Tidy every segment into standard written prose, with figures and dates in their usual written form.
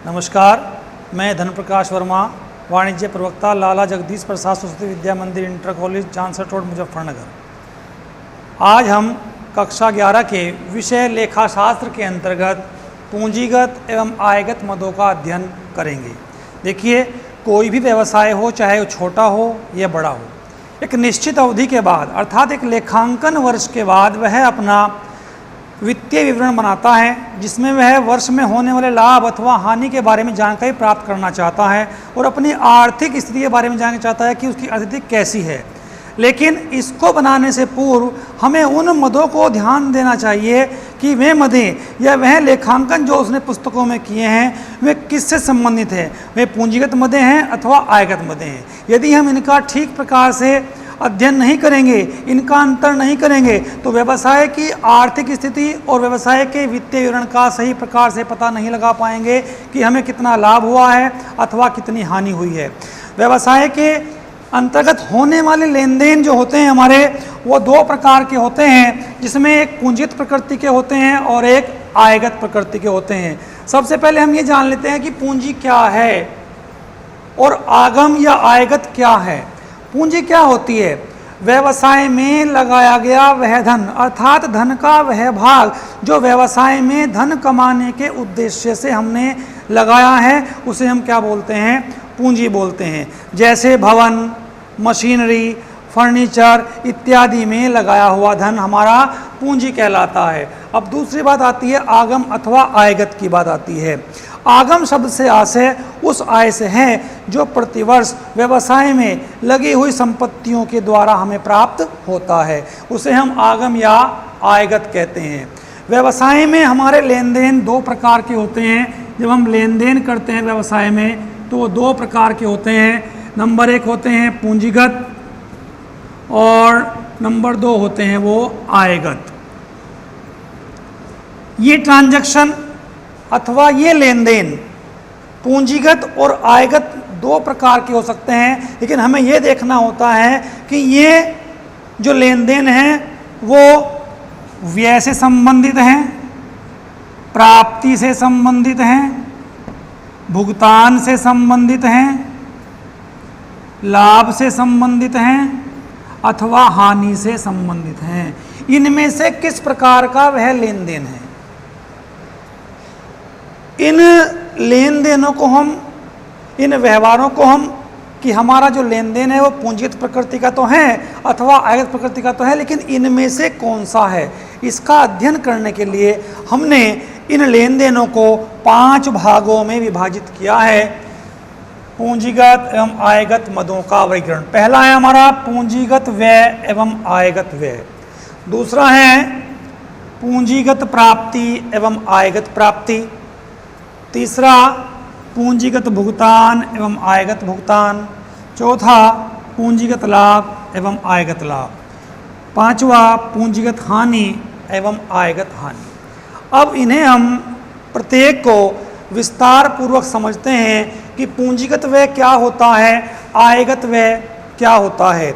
नमस्कार, मैं धनप्रकाश वर्मा, वाणिज्य प्रवक्ता, लाला जगदीश प्रसाद सरस्वती विद्या मंदिर inter college, Jansath road, Muzaffarnagar. आज हम कक्षा 11 के विषय लेखाशास्त्र के अंतर्गत पूंजीगत एवं आयगत मदों का अध्ययन करेंगे। देखिए, कोई भी व्यवसाय हो, चाहे वो छोटा हो या बड़ा हो, एक निश्चित अवधि के बाद अर्थात एक लेखांकन वर्ष के बाद वह अपना वित्तीय विवरण बनाता है, जिसमें वह वर्ष में होने वाले लाभ अथवा हानि के बारे में जानकारी प्राप्त करना चाहता है और अपनी आर्थिक स्थिति के बारे में जानना चाहता है कि उसकी स्थिति कैसी है। लेकिन इसको बनाने से पूर्व हमें उन मदों को ध्यान देना चाहिए कि वे मदें या वह लेखांकन जो उसने पुस्तकों में किए हैं वे किससे संबंधित हैं, वे पूंजीगत मदें हैं अथवा आयगत मदें हैं। यदि हम इनका ठीक प्रकार से अध्ययन नहीं करेंगे, इनका अंतर नहीं करेंगे, तो व्यवसाय की आर्थिक स्थिति और व्यवसाय के वित्तीय विवरण का सही प्रकार से पता नहीं लगा पाएंगे कि हमें कितना लाभ हुआ है अथवा कितनी हानि हुई है। व्यवसाय के अंतर्गत होने वाले लेन देन जो होते हैं हमारे, वो दो प्रकार के होते हैं, जिसमें एक पूंजीगत प्रकृति के होते हैं और एक आयगत प्रकृति के होते हैं। सबसे पहले हम ये जान लेते हैं कि पूंजी क्या है और आगम या आयगत क्या है। पूंजी क्या होती है? व्यवसाय में लगाया गया वह धन, अर्थात धन का वह भाग जो व्यवसाय में धन कमाने के उद्देश्य से हमने लगाया है, उसे हम क्या बोलते हैं? पूंजी बोलते हैं। जैसे भवन, मशीनरी, फर्नीचर इत्यादि में लगाया हुआ धन हमारा पूंजी कहलाता है। अब दूसरी बात आती है आगम अथवा आयगत की बात आती है। आगम शब्द से आशय उस आय से है जो प्रतिवर्ष व्यवसाय में लगी हुई संपत्तियों के द्वारा हमें प्राप्त होता है, उसे हम आगम या आयगत कहते हैं। व्यवसाय में हमारे लेन देन दो प्रकार के होते हैं। जब हम लेन देन करते हैं व्यवसाय में तो वो दो प्रकार के होते हैं। नंबर एक होते हैं पूंजीगत और नंबर दो होते हैं वो आयगत। ये ट्रांजैक्शन अथवा ये लेन देन पूंजीगत और आयगत दो प्रकार के हो सकते हैं, लेकिन हमें ये देखना होता है कि ये जो लेन देन हैं वो व्यय से संबंधित हैं, प्राप्ति से संबंधित हैं, भुगतान से संबंधित हैं, लाभ से संबंधित हैं अथवा हानि से संबंधित हैं। इनमें से किस प्रकार का वह लेन देन है? इन लेन देनों को हम, इन व्यवहारों को हम कि हमारा जो लेन देन है वो पूंजीगत प्रकृति का तो है अथवा आयगत प्रकृति का तो है, लेकिन इनमें से कौन सा है, इसका अध्ययन करने के लिए हमने इन लेन देनों को 5 भागों में विभाजित किया है। पूंजीगत एवं आयगत मदों का वर्गीकरण। पहला है हमारा पूंजीगत व्यय एवं आयगत व्यय। दूसरा है पूंजीगत प्राप्ति एवं आयगत प्राप्ति। तीसरा पूंजीगत भुगतान एवं आयगत भुगतान। चौथा पूंजीगत लाभ एवं आयगत लाभ। पांचवा पूंजीगत हानि एवं आयगत हानि। अब इन्हें हम प्रत्येक को विस्तार पूर्वक समझते हैं कि पूंजीगत व्यय क्या होता है, आयगत व्यय क्या होता है,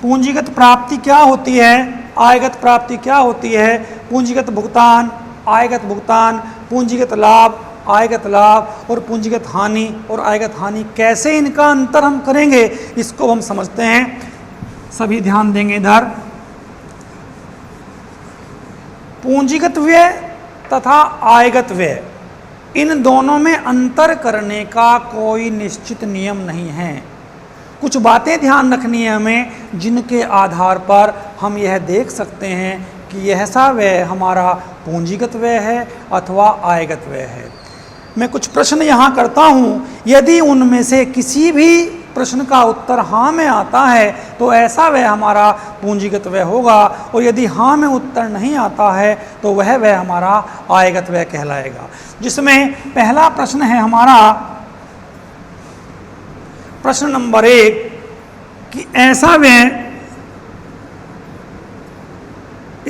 पूंजीगत प्राप्ति क्या होती है, आयगत प्राप्ति क्या होती है, पूंजीगत भुगतान, आयगत भुगतान, पूंजीगत लाभ, आयगत लाभ और पूंजीगत हानि और आयगत हानि, कैसे इनका अंतर हम करेंगे इसको हम समझते हैं। सभी ध्यान देंगे इधर। पूंजीगत व्यय तथा आयगत व्यय, इन दोनों में अंतर करने का कोई निश्चित नियम नहीं है। कुछ बातें ध्यान रखनी है हमें, जिनके आधार पर हम यह देख सकते हैं कि यह सा व्यय हमारा पूंजीगत व्यय है अथवा आयगत व्यय है। मैं कुछ प्रश्न यहाँ करता हूँ, यदि उनमें से किसी भी प्रश्न का उत्तर हाँ में आता है तो ऐसा व्यय हमारा पूंजीगत व्यय होगा, और यदि हाँ में उत्तर नहीं आता है तो वह व्यय हमारा आयगत व्यय कहलाएगा। जिसमें पहला प्रश्न है हमारा प्रश्न नंबर 1 कि ऐसा व्यय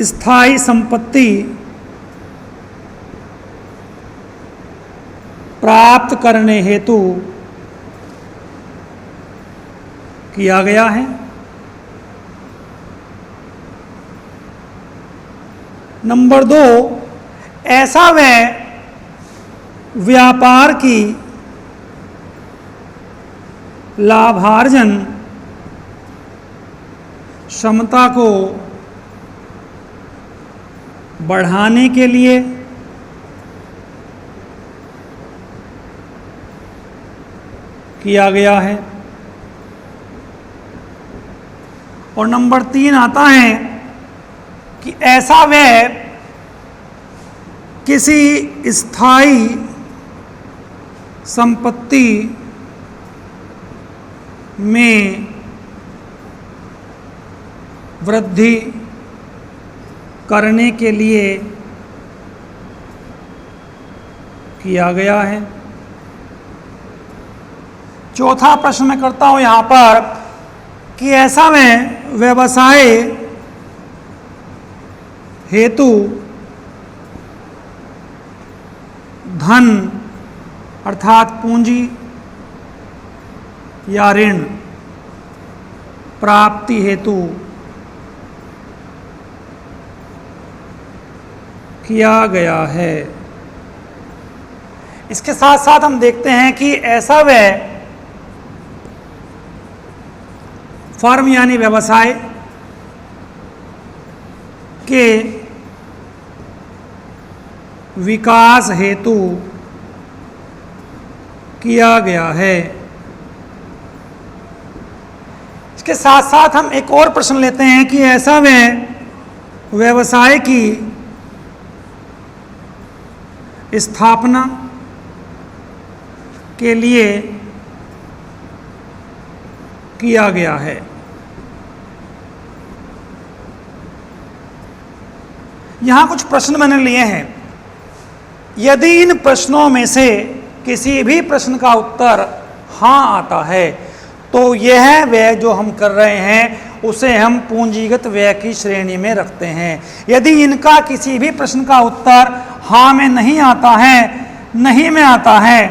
स्थायी संपत्ति प्राप्त करने हेतु किया गया है। नंबर 2, ऐसा व्यय व्यापार की लाभार्जन क्षमता को बढ़ाने के लिए किया गया है। और नंबर 3 आता है कि ऐसा व्यय किसी स्थायी संपत्ति में वृद्धि करने के लिए किया गया है। चौथा प्रश्न मैं करता हूं यहां पर कि ऐसा में व्यवसाय हेतु धन अर्थात पूंजी या ऋण प्राप्ति हेतु किया गया है। इसके साथ साथ हम देखते हैं कि ऐसा व्यय फर्म यानी व्यवसाय के विकास हेतु किया गया है। इसके साथ साथ हम एक और प्रश्न लेते हैं कि ऐसा व्यय व्यवसाय की स्थापना के लिए किया गया है। यहां कुछ प्रश्न मैंने लिए हैं। यदि इन प्रश्नों में से किसी भी प्रश्न का उत्तर हाँ आता है तो यह व्यय जो हम कर रहे हैं उसे हम पूंजीगत व्यय की श्रेणी में रखते हैं। यदि इनका किसी भी प्रश्न का उत्तर हाँ में नहीं आता है, नहीं में आता है,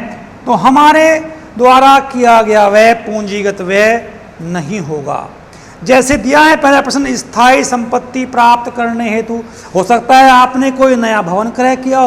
तो हमारे द्वारा किया गया व्यय पूंजीगत व्यय नहीं होगा। जैसे दिया है पहला प्रश्न, स्थायी संपत्ति प्राप्त करने हेतु, हो सकता है आपने कोई नया भवन क्रय किया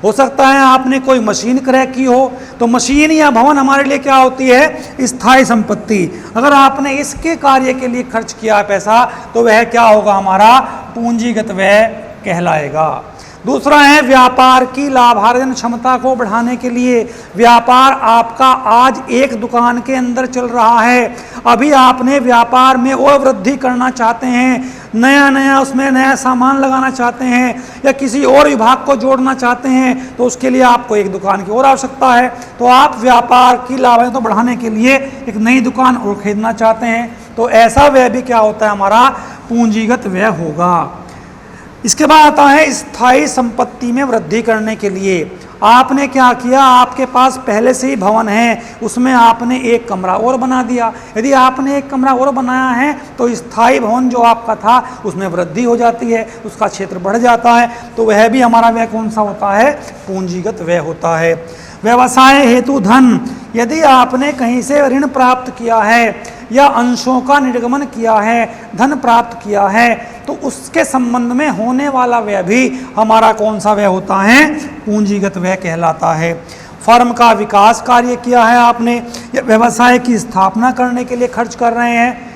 हो सकता है आपने कोई मशीन क्रय की हो। तो मशीन या भवन हमारे लिए क्या होती है? स्थायी संपत्ति। अगर आपने इसके कार्य के लिए खर्च किया पैसा तो वह क्या होगा? हमारा पूंजीगत व्यय कहलाएगा। दूसरा है व्यापार की लाभार्जन क्षमता को बढ़ाने के लिए। व्यापार आपका आज एक दुकान के अंदर चल रहा है, अभी आपने व्यापार में और वृद्धि करना चाहते हैं, नया उसमें नया सामान लगाना चाहते हैं या किसी और विभाग को जोड़ना चाहते हैं, तो उसके लिए आपको एक दुकान की और आवश्यकता है। तो आप व्यापार की लाभार्जन को बढ़ाने के लिए एक नई दुकान और खरीदना चाहते हैं, तो ऐसा व्यय भी क्या होता है? हमारा पूंजीगत व्यय होगा। इसके बाद आता है स्थायी संपत्ति में वृद्धि करने के लिए। आपने क्या किया? आपके पास पहले से ही भवन है, उसमें आपने एक कमरा और बना दिया। यदि आपने एक कमरा और बनाया है तो स्थायी भवन जो आपका था उसमें वृद्धि हो जाती है, उसका क्षेत्र बढ़ जाता है, तो वह भी हमारा व्यय कौन सा होता है? पूंजीगत व्यय होता है। व्यवसाय हेतु धन, यदि आपने कहीं से ऋण प्राप्त किया है या अंशों का निर्गमन किया है, धन प्राप्त किया है, तो उसके संबंध में होने वाला व्यय भी हमारा कौन सा व्यय होता है? पूंजीगत व्यय कहलाता है। फर्म का विकास कार्य किया है आपने या व्यवसाय की स्थापना करने के लिए खर्च कर रहे हैं,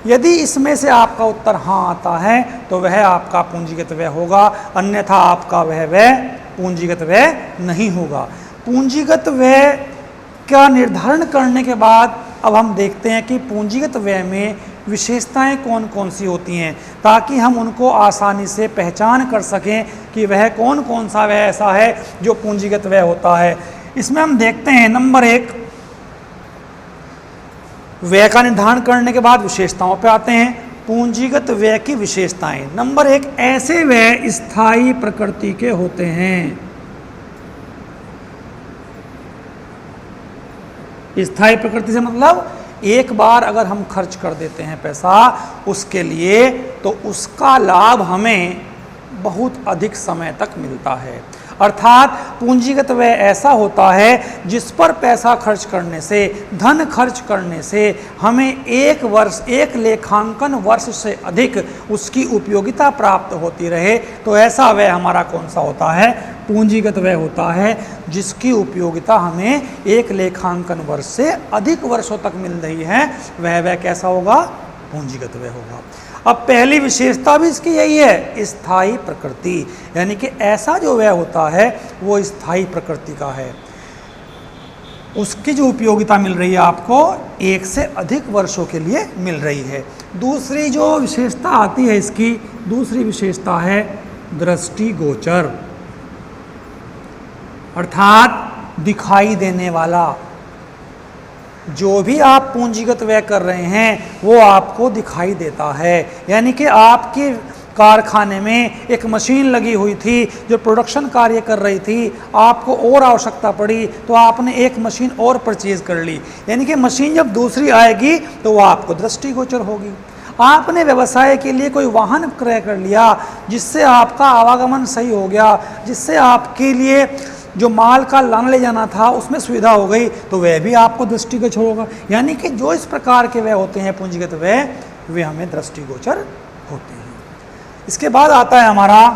यदि इसमें से आपका उत्तर हाँ आता है तो वह आपका पूंजीगत व्यय होगा, अन्यथा आपका वह व्यय पूंजीगत व्यय नहीं होगा। पूंजीगत व्यय का निर्धारण करने के बाद अब हम देखते हैं कि पूंजीगत व्यय में विशेषताएं कौन कौन सी होती हैं, ताकि हम उनको आसानी से पहचान कर सकें कि वह कौन कौन सा व्यय ऐसा है जो पूंजीगत व्यय होता है। इसमें हम देखते हैं नंबर 1, व्यय का निर्धारण करने के बाद विशेषताओं पे आते हैं। पूंजीगत व्यय की विशेषताएं। नंबर 1, ऐसे व्यय स्थायी प्रकृति के होते हैं। स्थायी प्रकृति से मतलब एक बार अगर हम खर्च कर देते हैं पैसा उसके लिए, तो उसका लाभ हमें बहुत अधिक समय तक मिलता है। अर्थात पूंजीगत व्यय ऐसा होता है जिस पर पैसा खर्च करने से, धन खर्च करने से हमें एक लेखांकन वर्ष से अधिक उसकी उपयोगिता प्राप्त होती रहे, तो ऐसा व्यय हमारा कौन सा होता है? पूंजीगत व्यय होता है, जिसकी उपयोगिता हमें एक लेखांकन वर्ष से अधिक वर्षों तक मिल रही है, वह व्यय कैसा होगा? पूंजीगत व्यय होगा। अब पहली विशेषता भी इसकी यही है, स्थायी प्रकृति, यानी कि ऐसा जो व्यय होता है वो स्थायी प्रकृति का है, उसकी जो उपयोगिता मिल रही है आपको एक से अधिक वर्षों के लिए मिल रही है। दूसरी जो विशेषता आती है इसकी, दूसरी विशेषता है दृष्टिगोचर, अर्थात दिखाई देने वाला। जो भी आप पूंजीगत व्यय कर रहे हैं वो आपको दिखाई देता है, यानी कि आपके कारखाने में एक मशीन लगी हुई थी जो प्रोडक्शन कार्य कर रही थी, आपको और आवश्यकता पड़ी तो आपने एक मशीन और परचेज कर ली, यानी कि मशीन जब दूसरी आएगी तो वो आपको दृष्टिगोचर होगी। आपने व्यवसाय के लिए कोई वाहन क्रय कर लिया जिससे आपका आवागमन सही हो गया, जिससे आपके लिए जो माल का लान ले जाना था उसमें सुविधा हो गई, तो वह भी आपको दृष्टिगोचर होगा। यानी कि जो इस प्रकार के व्यय होते हैं पूंजीगत व्यय, वे हमें दृष्टिगोचर होते हैं। इसके बाद आता है हमारा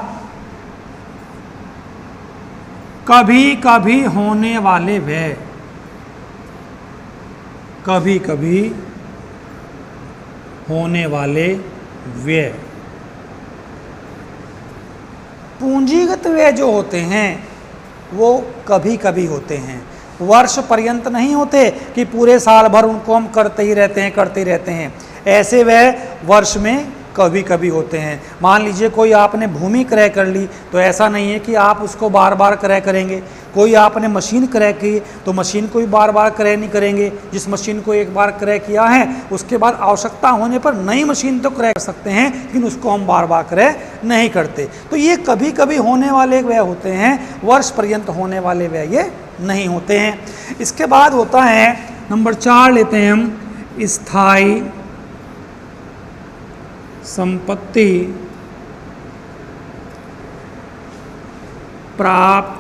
कभी कभी होने वाले व्यय। कभी कभी होने वाले व्यय, पूंजीगत व्यय जो होते हैं वो कभी कभी होते हैं, वर्ष पर्यंत नहीं होते कि पूरे साल भर उनको हम करते ही रहते हैं। ऐसे व्यय वर्ष में कभी कभी होते हैं। मान लीजिए कोई आपने भूमि क्रय कर ली, तो ऐसा नहीं है कि आप उसको बार बार क्रय करेंगे। कोई आपने मशीन क्रय की तो मशीन को भी बार बार क्रय नहीं करेंगे। जिस मशीन को एक बार क्रय किया है उसके बाद आवश्यकता होने पर नई मशीन तो क्रय कर सकते हैं, लेकिन उसको हम बार बार क्रय नहीं करते। तो ये कभी कभी होने वाले व्यय होते हैं, वर्ष पर्यंत होने वाले व्यय ये नहीं होते हैं। इसके बाद होता है नंबर 4 लेते हैं हम, स्थायी संपत्ति प्राप्त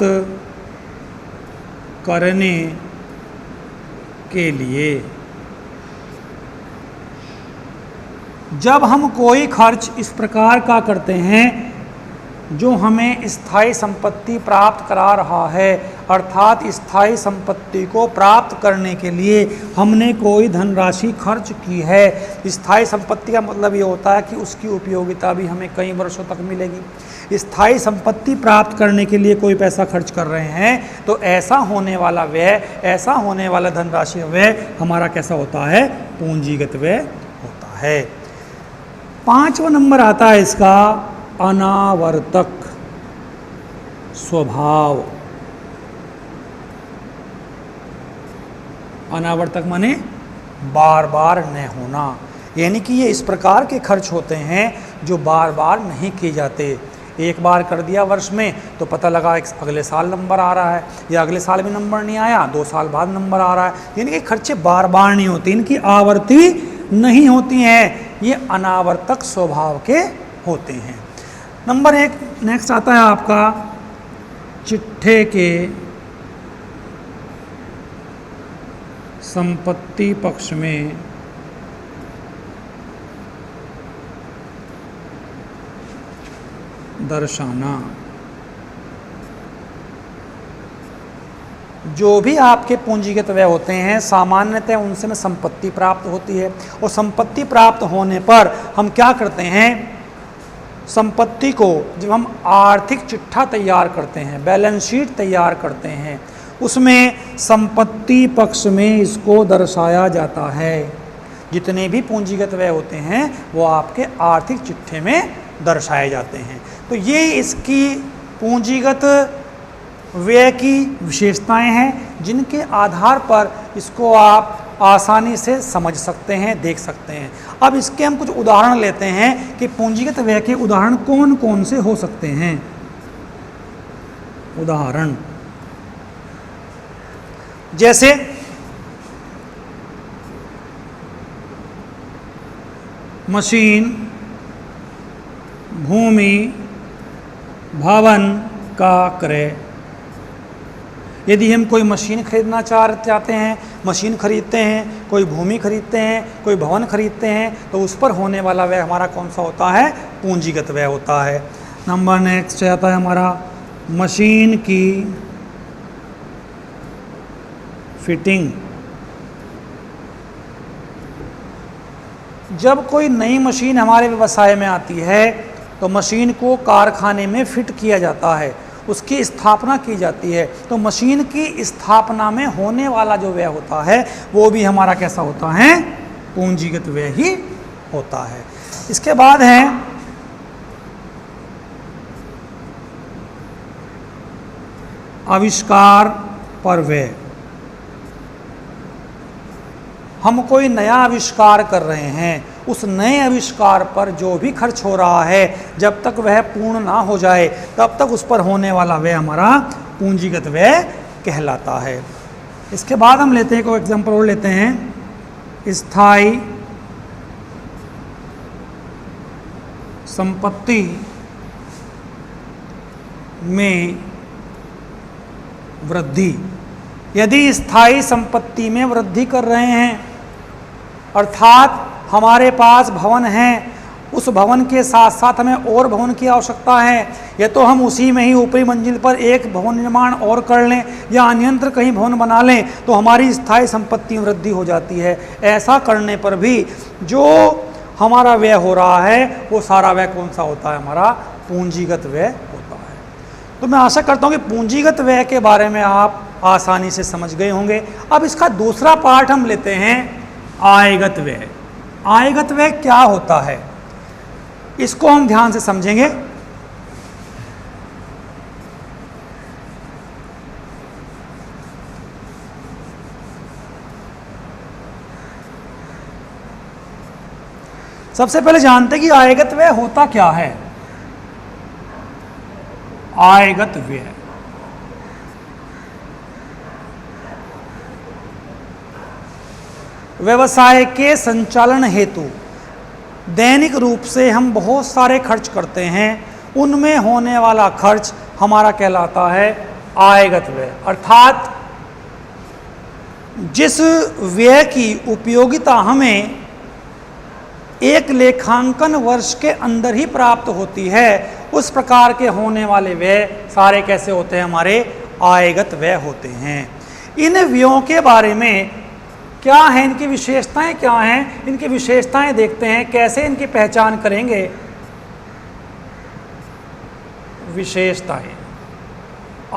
करने के लिए। जब हम कोई खर्च इस प्रकार का करते हैं जो हमें स्थायी संपत्ति प्राप्त करा रहा है, अर्थात स्थायी संपत्ति को प्राप्त करने के लिए हमने कोई धनराशि खर्च की है। स्थायी संपत्ति का मतलब ये होता है कि उसकी उपयोगिता भी हमें कई वर्षों तक मिलेगी। स्थायी संपत्ति प्राप्त करने के लिए कोई पैसा खर्च कर रहे हैं तो ऐसा होने वाला व्यय, ऐसा होने वाला धनराशि व्यय हमारा कैसा होता है? पूंजीगत व्यय होता है। 5वां नंबर आता है इसका अनावर्तक स्वभाव। अनावर्तक माने बार बार न होना, यानी कि ये इस प्रकार के खर्च होते हैं जो बार बार नहीं किए जाते। एक बार कर दिया वर्ष में तो पता लगा अगले साल नंबर आ रहा है, या अगले साल भी नंबर नहीं आया, 2 साल बाद नंबर आ रहा है। यानी कि खर्चे बार बार नहीं होते, इनकी आवर्ती नहीं होती हैं, ये अनावर्तक स्वभाव के होते हैं। नंबर 1 नेक्स्ट आता है आपका चिट्ठे के संपत्ति पक्ष में दर्शाना। जो भी आपके पूंजीगत व्यय होते हैं सामान्यतः उनसे में संपत्ति प्राप्त होती है, और संपत्ति प्राप्त होने पर हम क्या करते हैं? संपत्ति को जब हम आर्थिक चिट्ठा तैयार करते हैं, बैलेंस शीट तैयार करते हैं, उसमें संपत्ति पक्ष में इसको दर्शाया जाता है। जितने भी पूंजीगत व्यय होते हैं वो आपके आर्थिक चिट्ठे में दर्शाए जाते हैं। तो ये इसकी पूंजीगत व्यय की विशेषताएं हैं जिनके आधार पर इसको आप आसानी से समझ सकते हैं, देख सकते हैं। अब इसके हम कुछ उदाहरण लेते हैं कि पूंजीगत व्यय के उदाहरण कौन कौन से हो सकते हैं। उदाहरण जैसे मशीन, भूमि, भवन का क्रय। यदि हम कोई मशीन खरीदना चाहते हैं, मशीन खरीदते हैं, कोई भूमि खरीदते हैं, कोई भवन खरीदते हैं, तो उस पर होने वाला व्यय हमारा कौन सा होता है? पूंजीगत व्यय होता है। नंबर नेक्स्ट आता है हमारा मशीन की फिटिंग। जब कोई नई मशीन हमारे व्यवसाय में आती है तो मशीन को कारखाने में फिट किया जाता है, उसकी स्थापना की जाती है। तो मशीन की स्थापना में होने वाला जो व्यय होता है वो भी हमारा कैसा होता है? पूंजीगत व्यय ही होता है। इसके बाद है आविष्कार पर व्यय। हम कोई नया आविष्कार कर रहे हैं, उस नए आविष्कार पर जो भी खर्च हो रहा है जब तक वह पूर्ण ना हो जाए तब तक उस पर होने वाला व्यय हमारा पूंजीगत व्यय कहलाता है। इसके बाद हम लेते हैं कोई एग्जांपल और लेते हैं स्थायी संपत्ति में वृद्धि। यदि स्थायी संपत्ति में वृद्धि कर रहे हैं, अर्थात हमारे पास भवन है, उस भवन के साथ साथ हमें और भवन की आवश्यकता है, या तो हम उसी में ही ऊपरी मंजिल पर एक भवन निर्माण और कर लें या अन्यंत्र कहीं भवन बना लें, तो हमारी स्थायी संपत्ति में वृद्धि हो जाती है। ऐसा करने पर भी जो हमारा व्यय हो रहा है वो सारा व्यय कौन सा होता है? हमारा पूंजीगत व्यय होता है। तो मैं आशा करता हूँ कि पूंजीगत व्यय के बारे में आप आसानी से समझ गए होंगे। अब इसका दूसरा पार्ट हम लेते हैं आयगत व्यय। आयगत व्यय क्या होता है इसको हम ध्यान से समझेंगे। सबसे पहले जानते हैं कि आयगत व्यय होता क्या है। आयगत व्यय व्यवसाय के संचालन हेतु दैनिक रूप से हम बहुत सारे खर्च करते हैं, उनमें होने वाला खर्च हमारा कहलाता है आयगत व्यय। अर्थात जिस व्यय की उपयोगिता हमें एक लेखांकन वर्ष के अंदर ही प्राप्त होती है, उस प्रकार के होने वाले व्यय सारे कैसे होते हैं? हमारे आयगत व्यय होते हैं। इन व्ययों के बारे में क्या है, इनकी विशेषताएं क्या हैं, इनकी विशेषताएं देखते हैं। कैसे इनकी पहचान करेंगे? विशेषताएं,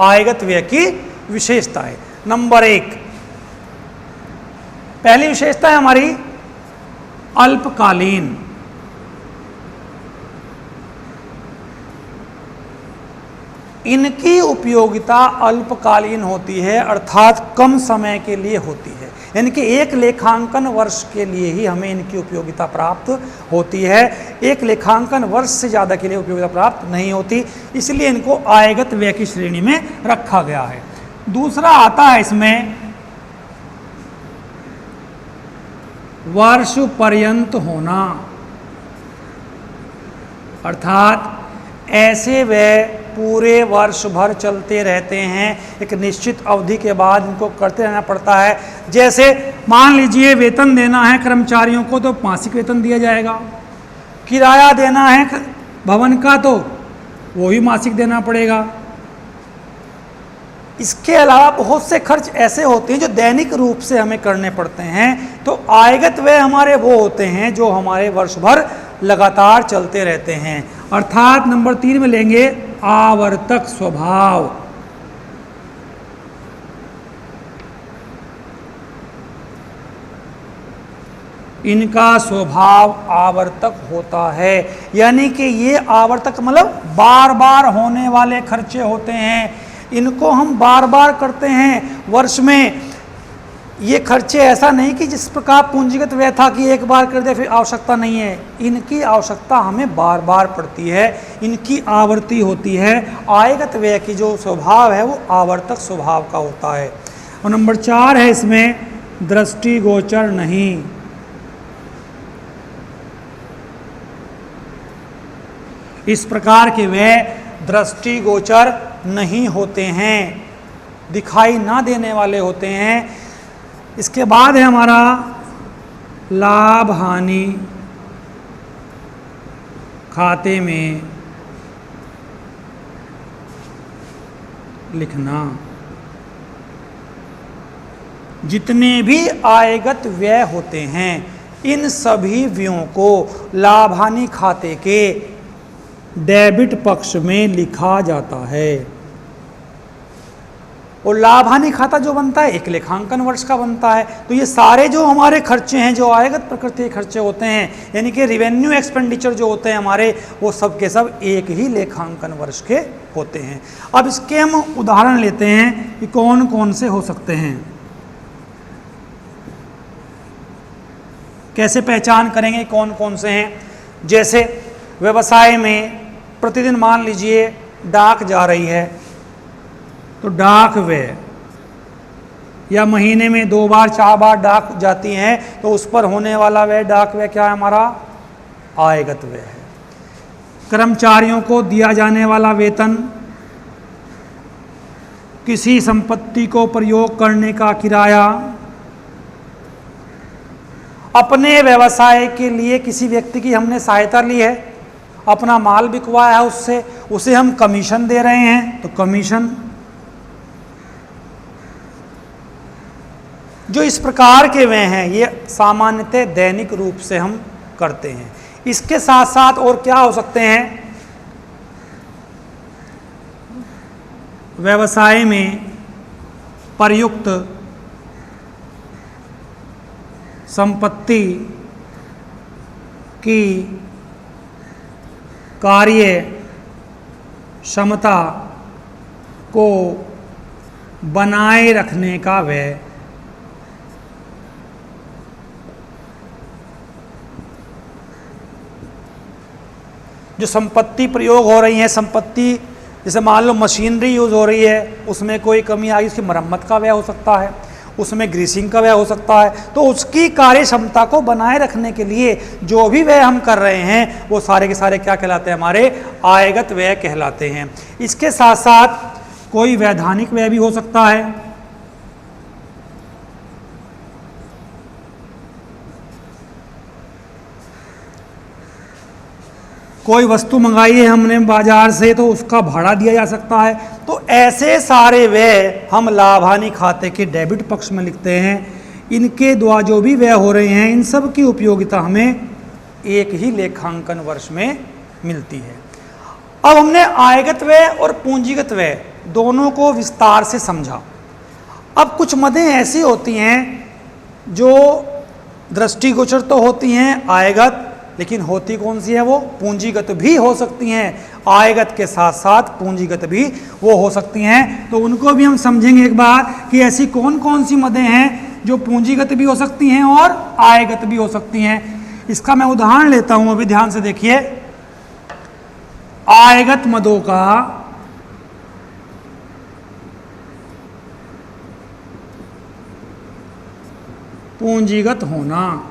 आयगत व्यय की विशेषताएं। नंबर 1, पहली विशेषता है हमारी अल्पकालीन। इनकी उपयोगिता अल्पकालीन होती है, अर्थात कम समय के लिए होती है। यानी कि एक लेखांकन वर्ष के लिए ही हमें इनकी उपयोगिता प्राप्त होती है, एक लेखांकन वर्ष से ज़्यादा के लिए उपयोगिता प्राप्त नहीं होती, इसलिए इनको आयगत व्यय की श्रेणी में रखा गया है। दूसरा आता है इसमें वर्ष पर्यंत होना, अर्थात ऐसे व्यय पूरे वर्ष भर चलते रहते हैं, एक निश्चित अवधि के बाद इनको करते रहना पड़ता है। जैसे मान लीजिए वेतन देना है कर्मचारियों को तो मासिक वेतन दिया जाएगा, किराया देना है भवन का तो वो भी मासिक देना पड़ेगा। इसके अलावा बहुत से खर्च ऐसे होते हैं जो दैनिक रूप से हमें करने पड़ते हैं, तो आयगत व्यय हमारे वो होते हैं जो हमारे वर्ष भर लगातार चलते रहते हैं। अर्थात नंबर 3 में लेंगे आवर्तक स्वभाव। इनका स्वभाव आवर्तक होता है, यानी कि ये आवर्तक मतलब बार बार होने वाले खर्चे होते हैं, इनको हम बार बार करते हैं वर्ष में। ये खर्चे ऐसा नहीं कि जिस प्रकार पूंजीगत व्यय था कि एक बार कर दे फिर आवश्यकता नहीं है, इनकी आवश्यकता हमें बार बार पड़ती है, इनकी आवर्ती होती है। आयगत व्यय की जो स्वभाव है वो आवर्तक स्वभाव का होता है। और नंबर 4 है इसमें दृष्टिगोचर नहीं। इस प्रकार के व्यय दृष्टिगोचर नहीं होते हैं, दिखाई ना देने वाले होते हैं। इसके बाद है हमारा लाभ हानि खाते में लिखना। जितने भी आयगत व्यय होते हैं इन सभी व्ययों को लाभ हानि खाते के डेबिट पक्ष में लिखा जाता है। और लाभ हानि खाता जो बनता है एक लेखांकन वर्ष का बनता है। तो ये सारे जो हमारे खर्चे हैं, जो आयगत प्रकृति के खर्चे होते हैं, यानी कि रिवेन्यू एक्सपेंडिचर जो होते हैं हमारे, वो सब के सब एक ही लेखांकन वर्ष के होते हैं। अब इसके हम उदाहरण लेते हैं कि कौन कौन से हो सकते हैं, कैसे पहचान करेंगे कौन कौन से हैं। जैसे व्यवसाय में प्रतिदिन मान लीजिए डाक जा रही है, तो डाक व्यय, या महीने में 2 बार 4 बार डाक जाती हैं, तो उस पर होने वाला व्यय डाक व्यय क्या है हमारा, आयगत व्यय है। कर्मचारियों को दिया जाने वाला वेतन, किसी संपत्ति को प्रयोग करने का किराया, अपने व्यवसाय के लिए किसी व्यक्ति की हमने सहायता ली है, अपना माल बिकवाया है उससे, उसे हम कमीशन दे रहे हैं, तो कमीशन। जो इस प्रकार के व्यय हैं ये सामान्यतः दैनिक रूप से हम करते हैं। इसके साथ साथ और क्या हो सकते हैं, व्यवसाय में प्रयुक्त संपत्ति की कार्य क्षमता को बनाए रखने का व्यय। जो संपत्ति प्रयोग हो रही है, संपत्ति जैसे मान लो मशीनरी यूज़ हो रही है, उसमें कोई कमी आई, उसकी मरम्मत का व्यय हो सकता है, उसमें ग्रीसिंग का व्यय हो सकता है, तो उसकी कार्य क्षमता को बनाए रखने के लिए जो भी व्यय हम कर रहे हैं वो सारे के सारे क्या कहलाते हैं, हमारे आयगत व्यय कहलाते हैं। इसके साथ साथ कोई वैधानिक व्यय भी हो सकता है। कोई वस्तु मंगाई है हमने बाजार से, तो उसका भाड़ा दिया जा सकता है। तो ऐसे सारे व्यय हम लाभ हानि खाते के डेबिट पक्ष में लिखते हैं। इनके द्वारा जो भी व्यय हो रहे हैं इन सब की उपयोगिता हमें एक ही लेखांकन वर्ष में मिलती है। अब हमने आयगत व्यय और पूंजीगत व्यय दोनों को विस्तार से समझा। अब कुछ मदें ऐसी होती हैं जो दृष्टिगोचर तो होती हैं आयगत, लेकिन होती कौन सी है, वो पूंजीगत भी हो सकती हैं। आयगत के साथ साथ पूंजीगत भी वो हो सकती हैं। तो उनको भी हम समझेंगे एक बार कि ऐसी कौन कौन सी मदें हैं जो पूंजीगत भी हो सकती हैं और आयगत भी हो सकती हैं। इसका मैं उदाहरण लेता हूं, अभी ध्यान से देखिए। आयगत मदों का पूंजीगत होना।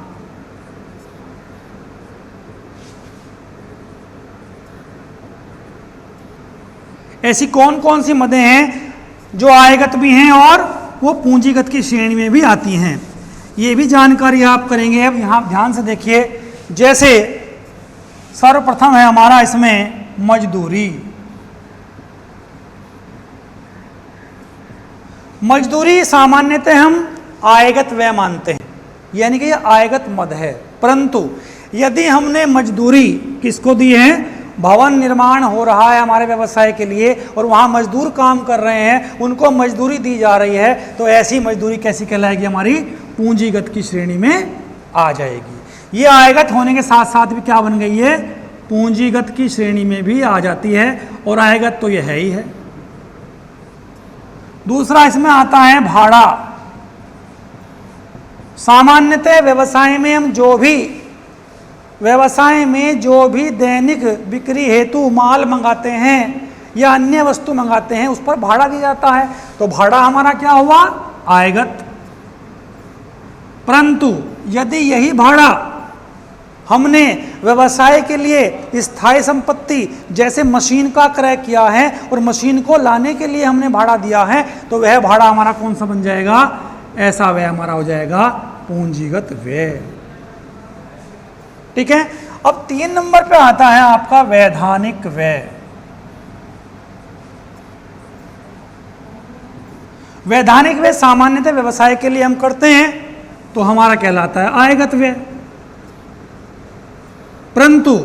ऐसी कौन कौन सी मदें हैं जो आयगत भी हैं और वो पूंजीगत की श्रेणी में भी आती हैं, ये भी जानकारी आप करेंगे। अब यहाँ ध्यान से देखिए, जैसे सर्वप्रथम है हमारा इसमें मजदूरी। मजदूरी सामान्यतः हम आयगत व्यय मानते हैं, यानी कि ये आयगत मद है। परंतु यदि हमने मजदूरी किसको दी है, भवन निर्माण हो रहा है हमारे व्यवसाय के लिए और वहाँ मजदूर काम कर रहे हैं, उनको मजदूरी दी जा रही है, तो ऐसी मजदूरी कैसी कहलाएगी, हमारी पूंजीगत की श्रेणी में आ जाएगी। ये आयगत होने के साथ साथ भी क्या बन गई है, पूंजीगत की श्रेणी में भी आ जाती है। और आयगत तो ये है ही है। दूसरा इसमें आता है भाड़ा। सामान्यतः व्यवसाय में जो भी दैनिक बिक्री हेतु माल मंगाते हैं या अन्य वस्तु मंगाते हैं, उस पर भाड़ा दिया जाता है। तो भाड़ा हमारा क्या हुआ, आयगत। परंतु यदि यही भाड़ा हमने व्यवसाय के लिए स्थायी संपत्ति जैसे मशीन का क्रय किया है और मशीन को लाने के लिए हमने भाड़ा दिया है, तो वह भाड़ा हमारा कौन सा बन जाएगा? ऐसा व्यय हमारा हो जाएगा पूंजीगत व्यय। ठीक है। अब 3 नंबर पे आता है आपका वैधानिक व्यय। वैधानिक व्यय सामान्यतः व्यवसाय के लिए हम करते हैं तो हमारा कहलाता है आयगत व्यय। परंतु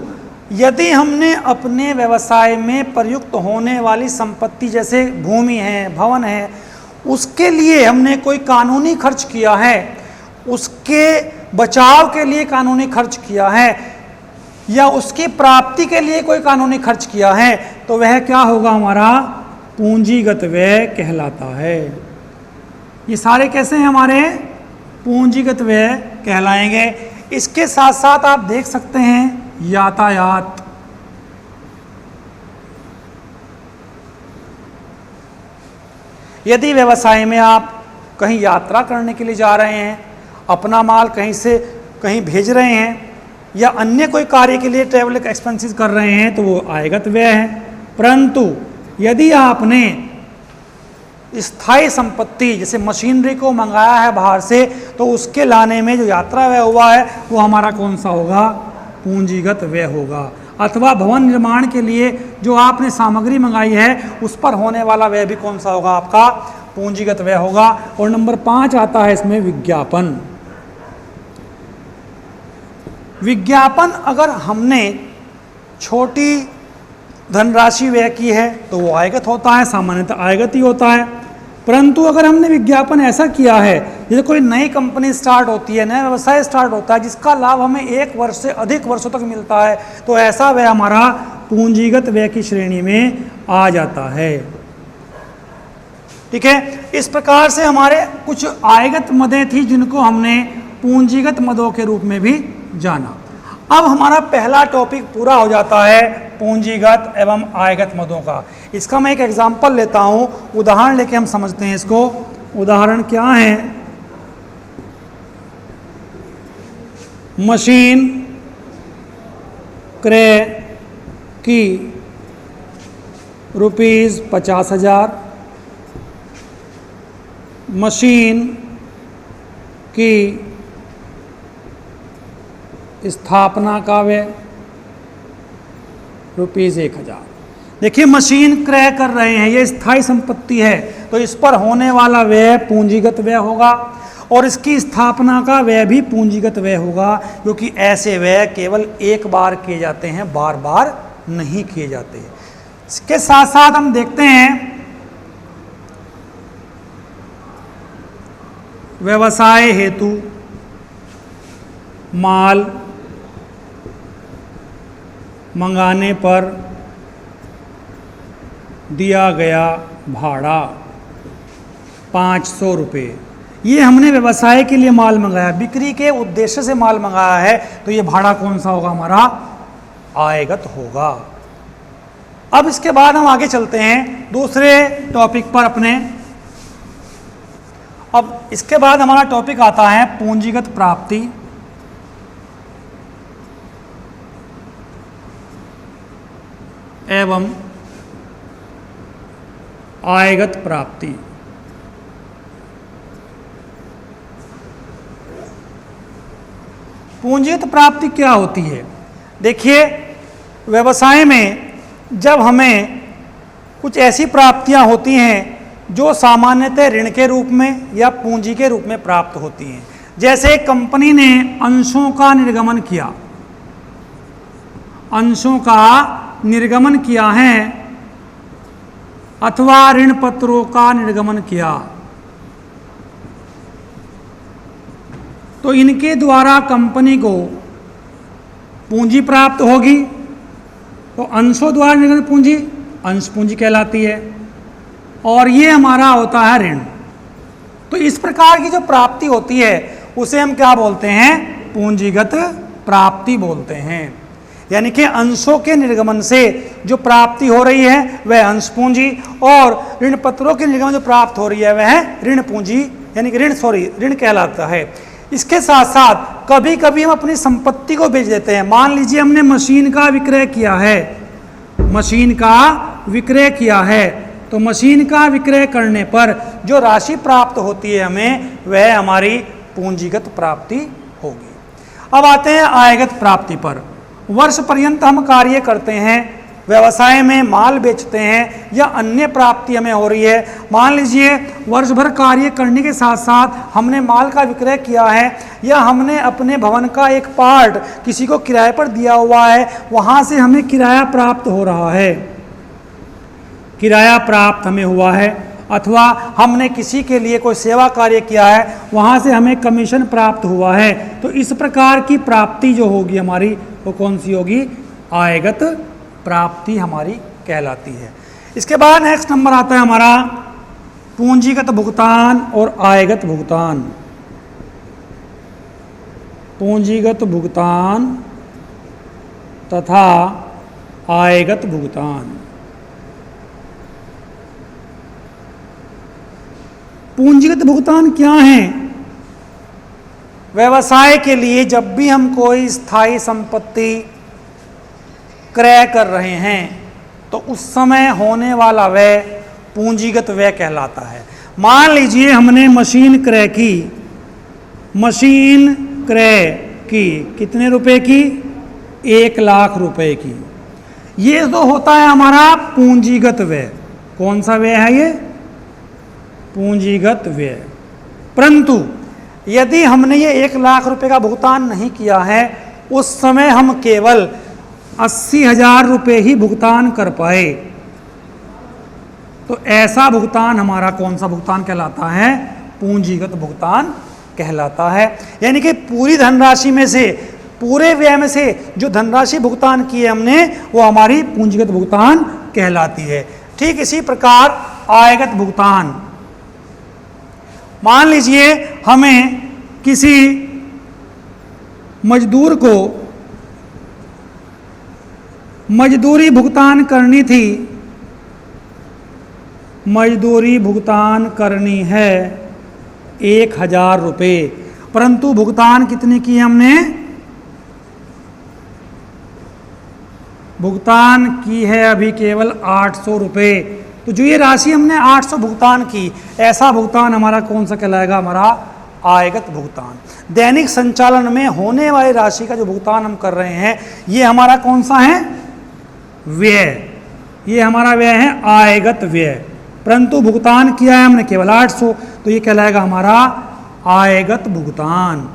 यदि हमने अपने व्यवसाय में प्रयुक्त होने वाली संपत्ति जैसे भूमि है, भवन है, उसके लिए हमने कोई कानूनी खर्च किया है, उसके बचाव के लिए कानूनी खर्च किया है या उसकी प्राप्ति के लिए कोई कानूनी खर्च किया है, तो वह क्या होगा? हमारा पूंजीगत व्यय कहलाता है। ये सारे कैसे हैं? हमारे पूंजीगत व्यय कहलाएंगे। इसके साथ साथ आप देख सकते हैं यातायात। यदि व्यवसाय में आप कहीं यात्रा करने के लिए जा रहे हैं, अपना माल कहीं से कहीं भेज रहे हैं या अन्य कोई कार्य के लिए ट्रैवल एक्सपेंसेस कर रहे हैं, तो वो आयगत व्यय है। परंतु यदि आपने स्थायी संपत्ति जैसे मशीनरी को मंगाया है बाहर से, तो उसके लाने में जो यात्रा व्यय हुआ है वो हमारा कौन सा होगा? पूंजीगत व्यय होगा। अथवा भवन निर्माण के लिए जो आपने सामग्री मंगाई है उस पर होने वाला व्यय भी कौन सा होगा? आपका पूंजीगत व्यय होगा। और नंबर 5 आता है इसमें विज्ञापन। विज्ञापन अगर हमने छोटी धनराशि व्यय की है तो वो आयगत होता है, सामान्यतः आयगत ही होता है। परंतु अगर हमने विज्ञापन ऐसा किया है जैसे कोई नई कंपनी स्टार्ट होती है, नया व्यवसाय स्टार्ट होता है जिसका लाभ हमें 1 वर्ष से अधिक वर्षों तक मिलता है, तो ऐसा व्यय हमारा पूंजीगत व्यय की श्रेणी में आ जाता है। ठीक है। इस प्रकार से हमारे कुछ आयगत मदें थी जिनको हमने पूंजीगत मदों के रूप में भी जाना। अब हमारा पहला टॉपिक पूरा हो जाता है पूंजीगत एवं आयगत मदों का। इसका मैं एक एग्जांपल लेता हूं, उदाहरण लेके हम समझते हैं इसको। उदाहरण क्या है? मशीन क्रय की ₹50,000, मशीन की स्थापना का व्यय ₹1,000। देखिए मशीन क्रय कर रहे हैं, ये स्थायी संपत्ति है, तो इस पर होने वाला व्यय पूंजीगत व्यय होगा और इसकी स्थापना का व्यय भी पूंजीगत व्यय होगा, क्योंकि ऐसे व्यय केवल एक बार किए जाते हैं, बार बार नहीं किए जाते। इसके साथ साथ हम देखते हैं व्यवसाय हेतु माल मंगाने पर दिया गया भाड़ा ₹500। ये हमने व्यवसाय के लिए माल मंगाया, बिक्री के उद्देश्य से माल मंगाया है, तो ये भाड़ा कौन सा होगा? हमारा आयगत होगा। अब इसके बाद हम आगे चलते हैं दूसरे टॉपिक पर अपने। अब इसके बाद हमारा टॉपिक आता है पूंजीगत प्राप्ति। एवं आयगत प्राप्ति। पूंजीगत प्राप्ति क्या होती है? देखिए व्यवसाय में जब हमें कुछ ऐसी प्राप्तियां होती हैं जो सामान्यतः ऋण के रूप में या पूंजी के रूप में प्राप्त होती हैं। जैसे कंपनी ने अंशों का निर्गमन किया, अंशों का निर्गमन किया है अथवा ऋण पत्रों का निर्गमन किया, तो इनके द्वारा कंपनी को पूंजी प्राप्त होगी। तो अंशों द्वारा निर्गमन पूंजी अंश पूंजी कहलाती है और ये हमारा होता है ऋण। तो इस प्रकार की जो प्राप्ति होती है उसे हम क्या बोलते हैं? पूंजीगत प्राप्ति बोलते हैं। यानी कि अंशों के निर्गमन से जो प्राप्ति हो रही है वह अंश पूंजी और ऋण पत्रों के निर्गमन जो प्राप्त हो रही है वह ऋण पूंजी यानी कि ऋण कहलाता है। इसके साथ साथ कभी कभी हम अपनी संपत्ति को बेच देते हैं। मान लीजिए हमने मशीन का विक्रय किया है, मशीन का विक्रय किया है, तो मशीन का विक्रय करने पर जो राशि प्राप्त होती है हमें, वह हमारी पूंजीगत प्राप्ति होगी। अब आते हैं आयगत प्राप्ति पर। वर्ष पर्यंत हम कार्य करते हैं, व्यवसाय में माल बेचते हैं या अन्य प्राप्ति हमें हो रही है। मान लीजिए वर्ष भर कार्य करने के साथ साथ हमने माल का विक्रय किया है या हमने अपने भवन का एक पार्ट किसी को किराए पर दिया हुआ है, वहाँ से हमें किराया प्राप्त हो रहा है, किराया प्राप्त हमें हुआ है, अथवा हमने किसी के लिए कोई सेवा कार्य किया है, वहाँ से हमें कमीशन प्राप्त हुआ है। तो इस प्रकार की प्राप्ति जो होगी हमारी, वो कौन सी होगी? आयगत प्राप्ति हमारी कहलाती है। इसके बाद नेक्स्ट नंबर आता है हमारा पूंजीगत भुगतान और आयगत भुगतान। पूंजीगत भुगतान तथा आयगत भुगतान। पूंजीगत भुगतान क्या है? व्यवसाय के लिए जब भी हम कोई स्थायी संपत्ति क्रय कर रहे हैं तो उस समय होने वाला व्यय पूंजीगत व्यय कहलाता है। मान लीजिए हमने मशीन क्रय की, मशीन क्रय की कितने रुपए की? 1,00,000 रुपए की। ये तो होता है हमारा पूंजीगत व्यय। कौन सा व्यय है ये? पूंजीगत व्यय। परंतु यदि हमने ये 1,00,000 रुपए का भुगतान नहीं किया है, उस समय हम केवल 80,000 रुपये ही भुगतान कर पाए, तो ऐसा भुगतान हमारा कौन सा भुगतान कहलाता है? पूंजीगत भुगतान कहलाता है। यानी कि पूरी धनराशि में से, पूरे व्यय में से जो धनराशि भुगतान की है हमने, वो हमारी पूंजीगत भुगतान कहलाती है। ठीक इसी प्रकार आयगत भुगतान। मान लीजिए हमें किसी मजदूर को मजदूरी भुगतान करनी थी, मजदूरी भुगतान करनी है 1,000 रुपये, परंतु भुगतान कितने किए हमने? भुगतान की है अभी केवल 800 रुपये। तो जो ये राशि हमने 800 भुगतान की, ऐसा भुगतान हमारा कौन सा कहलाएगा? हमारा आयगत भुगतान। दैनिक संचालन में होने वाली राशि का जो भुगतान हम कर रहे हैं, ये हमारा कौन सा है? व्यय। ये हमारा व्यय है आयगत व्यय, परंतु भुगतान किया है हमने केवल 800, तो ये कहलाएगा हमारा आयगत भुगतान।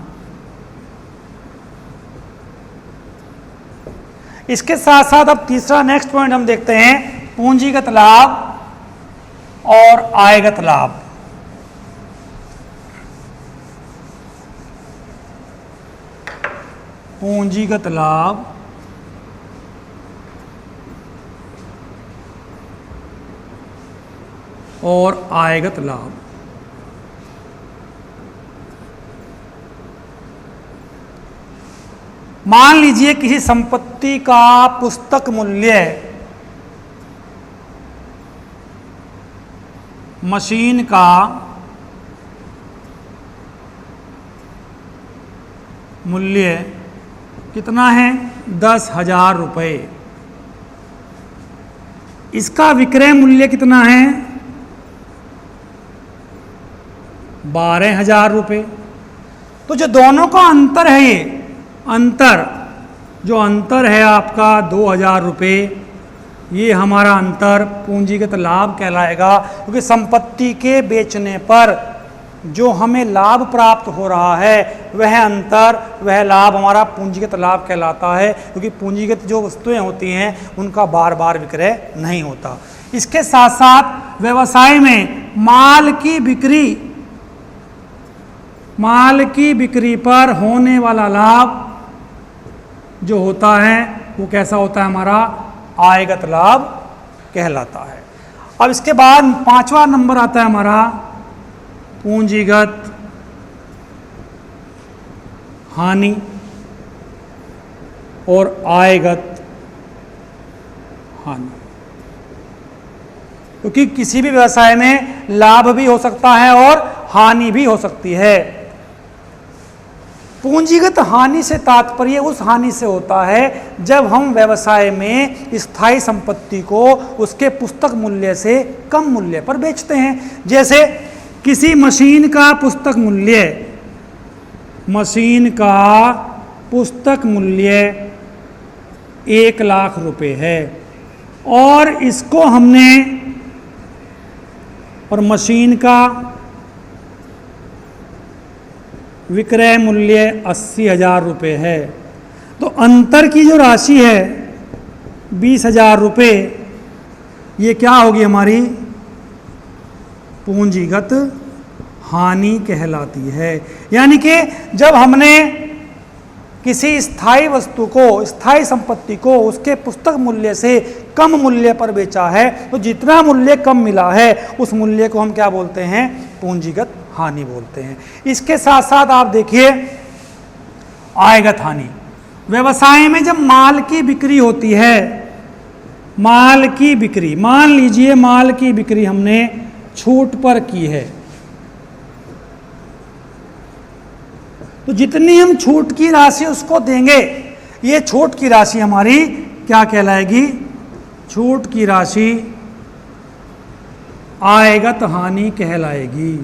इसके साथ साथ अब तीसरा नेक्स्ट पॉइंट हम देखते हैं, पूंजीगत लाभ और आयगत लाभ। पूंजीगत लाभ और आयगत लाभ। मान लीजिए किसी संपत्ति का पुस्तक मूल्य मशीन का मूल्य कितना है? 10,000 रुपये। इसका विक्रय मूल्य कितना है? 12,000 रुपये। तो जो दोनों का अंतर है, ये अंतर जो अंतर है आपका 2,000 रुपये, ये हमारा अंतर पूंजीगत लाभ कहलाएगा, क्योंकि संपत्ति के बेचने पर जो हमें लाभ प्राप्त हो रहा है, वह अंतर, वह लाभ हमारा पूंजीगत लाभ कहलाता है, क्योंकि पूंजीगत जो वस्तुएं होती हैं उनका बार बार विक्रय नहीं होता। इसके साथ साथ व्यवसाय में माल की बिक्री पर होने वाला लाभ जो होता है, वो कैसा होता है? हमारा आयगत लाभ कहलाता है। अब इसके बाद 5वां नंबर आता है हमारा पूंजीगत हानि और आयगत हानि। क्योंकि किसी भी व्यवसाय में लाभ भी हो सकता है और हानि भी हो सकती है। पूंजीगत हानि से तात्पर्य उस हानि से होता है जब हम व्यवसाय में स्थायी संपत्ति को उसके पुस्तक मूल्य से कम मूल्य पर बेचते हैं। जैसे किसी मशीन का पुस्तक मूल्य 1,00,000 रुपए है और इसको हमने और मशीन का विक्रय मूल्य 80,000 रुपये है, तो अंतर की जो राशि है 20,000 रुपये, ये क्या होगी हमारी पूंजीगत हानि कहलाती है। यानी कि जब हमने किसी स्थायी वस्तु को, स्थायी संपत्ति को उसके पुस्तक मूल्य से कम मूल्य पर बेचा है, तो जितना मूल्य कम मिला है उस मूल्य को हम क्या बोलते हैं, पूंजीगत हानि बोलते हैं। इसके साथ साथ आप देखिए आयगत हानि। व्यवसाय में जब माल की बिक्री होती है, माल की बिक्री, मान लीजिए माल की बिक्री हमने छूट पर की है, तो जितनी हम छूट की राशि उसको देंगे, ये छूट की राशि हमारी क्या कहलाएगी, छूट की राशि आयगत हानि कहलाएगी।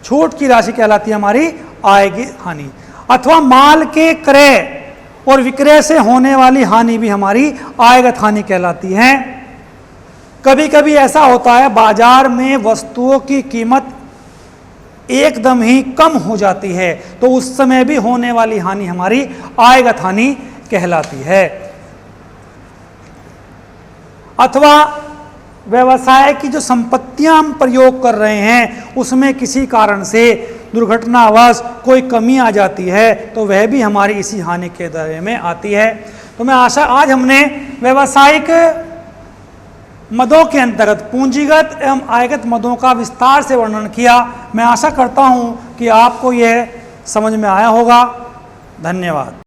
छूट की राशि कहलाती है हमारी आयगी हानि। अथवा माल के क्रय और विक्रय से होने वाली हानि भी हमारी आयगत हानि कहलाती है। कभी कभी ऐसा होता है बाजार में वस्तुओं की कीमत एकदम ही कम हो जाती है, तो उस समय भी होने वाली हानि हमारी आयगत हानि कहलाती है। अथवा व्यवसाय की जो संपत्तियां हम प्रयोग कर रहे हैं उसमें किसी कारण से दुर्घटनावश कोई कमी आ जाती है, तो वह भी हमारी इसी हानि के दायरे में आती है। तो मैं आशा, आज हमने व्यवसायिक मदों के अंतर्गत पूंजीगत एवं आयगत मदों का विस्तार से वर्णन किया। मैं आशा करता हूं कि आपको यह समझ में आया होगा। धन्यवाद।